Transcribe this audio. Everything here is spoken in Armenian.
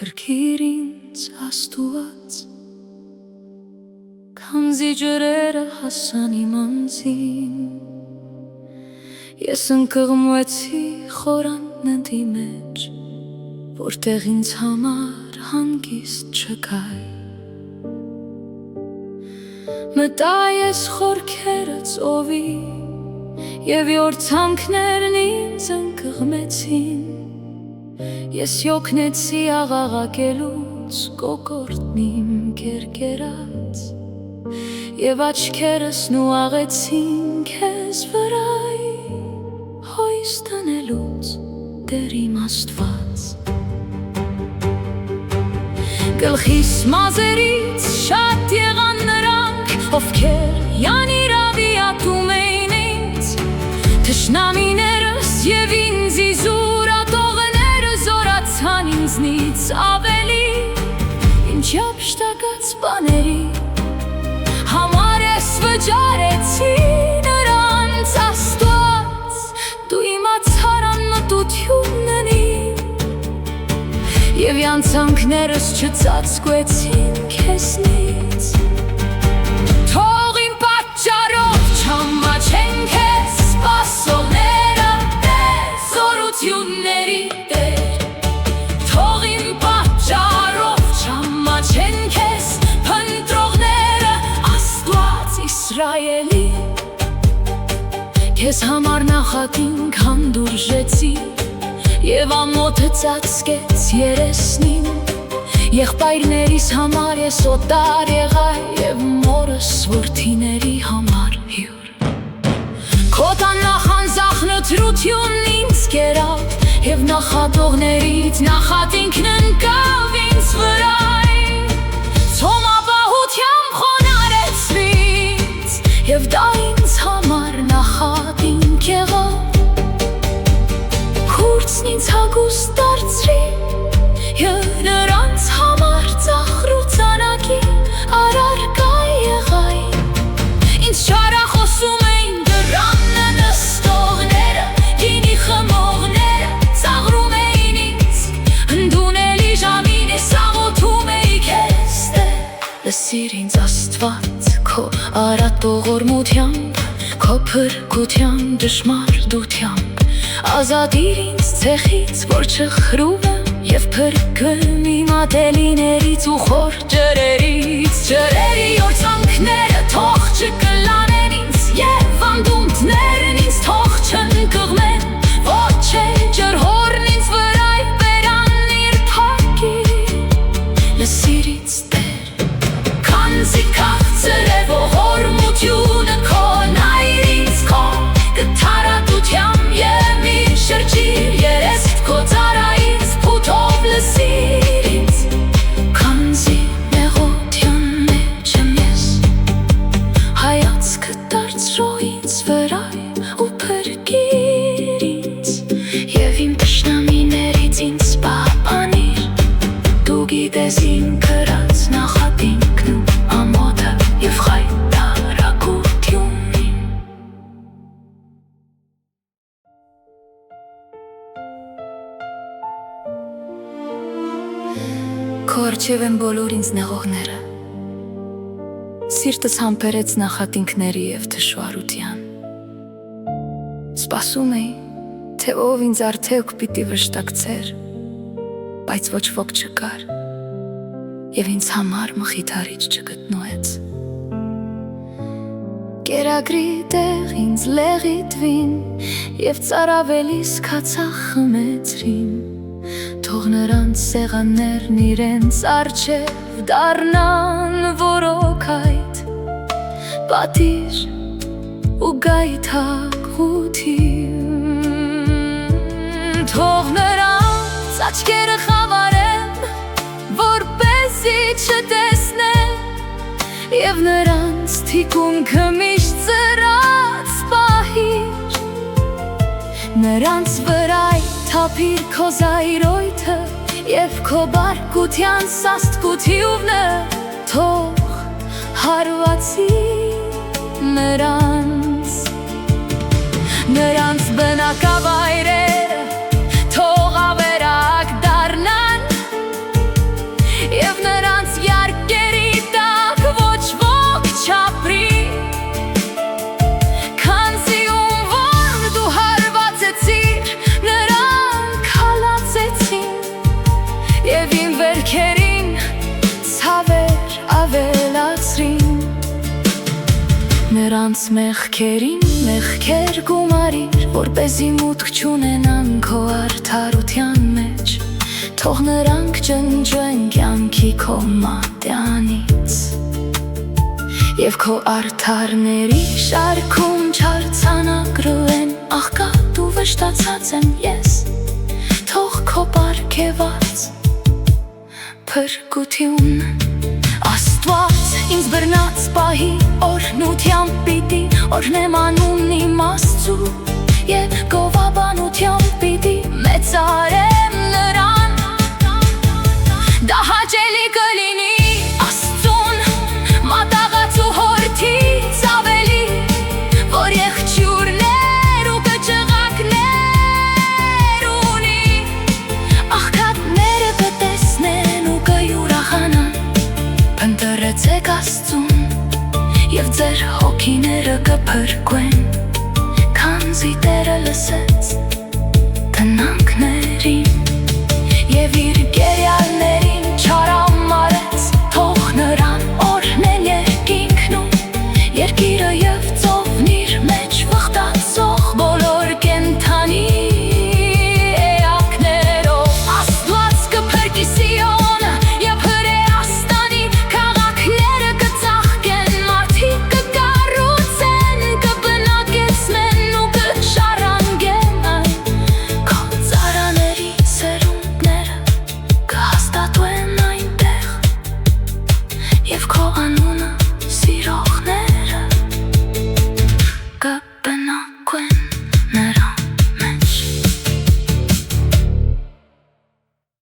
Փրկիր ինձ Աստված, քանզի ջրերը հասան իմ անձին, ես ընկղմվեցի խորանների մեջ, որտեղ ինձ համար հանգիստ չկայ։ Մտա ես խորքերը ծովի, և յորձանքներն ինձ ընկղմեցին, ես յոգնեցի աղաղակելուց կոկորդն իմ կերկերած, և աչքերս նուաղեցին քեզ վրայ, հույս տնելուց Տեր իմ Աստված։ Գլխիս մազերից շատ եղան նրանք, ովքեր յանիրավի ատում էին ինձ, թշնամիներս և ինձ իզուրատողները զորացան ինձնից ավելի, ինչ ապշտակած բաների համար ես վճարեցի նրանց Աստված, դու իմացար անմտությունն իմ, և յանցանքներս չծածկվեցին քեզնից։ Թող իմ պատճառով չամաչեն քեզ սպասողները, Տեր, զորությունների Տեր, թող իմ պատճառով չամաչեն քեզ փնտրողները, Աստված Իսրայելի, քեզ համար նախատինք հանդուրժեցի, և ամոթը ծածկեց երեսնին, եղբայրներիս համար ես օտար եղա, և մորս որդիների համար հյուր։ Քո տանախանձախ նտրությունն ինձ կերավ, և նախատողներից նախատինքն ընկավ ինձ վրա, ցոմապահությամբ խոնարհեցրի ինձ, և դա ինձ համար նախատինք եղավ։ Քուրձն ինձ հագուստ դարձրի, և նրանց համար ծաղրուծանակի առարկա եղա, ինձ չարախոսում էին դռանը նստողները, գինի խմողները ծաղրում էին ինձ, ընդունելի ժամին ես աղոթում էի քեզ, Տեր, լսիր ինձ Աստված քո արատող օրմությամբ, քո փրկության դժմարդությամբ, ազատիր ինձ ցեխից, որ չխրում եմ, և փրկեմ իմ ատելիներից ու խոր ջրերից, ջրերի յորձանքները թող չկլանեն ինձ, և անդունդներն ինձ թող չընկղմեն, ոչ է ջրհորն ինձ վրա բերանիր փակի, լսիր ինձ Տեր, քանզի քաղցր է ողորմությունը քո, նայիր ինձ քո գթարատությամբ և մի շրջիր երեստ քո ծառայից, փութով լսիր ինձ, քանզի նեղության մեջ եմ ես, հայացքը դարձրու ինձ վրա ու փրկիր ինձ, և իմ թշնամիներից ինձ պահպանիր, դու գիտես իմ կրած նախատինքն ու ամոթը և խայտարակությունն։ Քո առջև են բոլոր ինձ նեղողները, սիրտս համբերեց նախատինքների և թշվառության, սպասում էի, թե ով ինձ արդյոք պիտի վշտակցեր, բայց ոչ ոք չկար, և ինձ համար մխիթարիչ չգտնուեց։ Կերակրի տեղ ինձ լեղի տվին, և ծարավելիս քացախ խմեցրին, թող նրանց սեղաններն իրենց առջև դառնան որոքայթ, պատիժ ու գայթակղություն, թող նրանց աչքերը խավարեն, որպեսզի չտեսնեն, և նրանց թիկունքը միշտ ծրած պահիր, նրանց վրա թափիր քո զայրույթը և քո բարկության սաստկությունը, թող հարվածի նրանց բնակավայրերը, թող ավերակ դառնան նրանց մեղքերին մեղքեր գումարիր, որպեսզի մուտք չունենան քո արդարության մեջ, թող նրանք ջնջեն կյանքի քո մատյանից, և քո արդարների շարքում չարձանագրվեն աղքատ ու վշտացած եմ ես, թող քո պարգևած փրկություն Աստված ինձ բռնած պահի օրհնությամբ պիտի օրհնեմ անունն իմ Աստծու և գովաբանությամբ պիտի մեծարեմ նրան դա հաճելի կլինի Աստծուն մատաղած ու հորթից ավելի որ եղջյուրներ ու կճղակներ ունի աղքատները կտեսնեն ու կյուրախանան Ընտրեցեք Աստծուն և ձեր հոգիները կփրկվեն, քանզի Տերը լսեց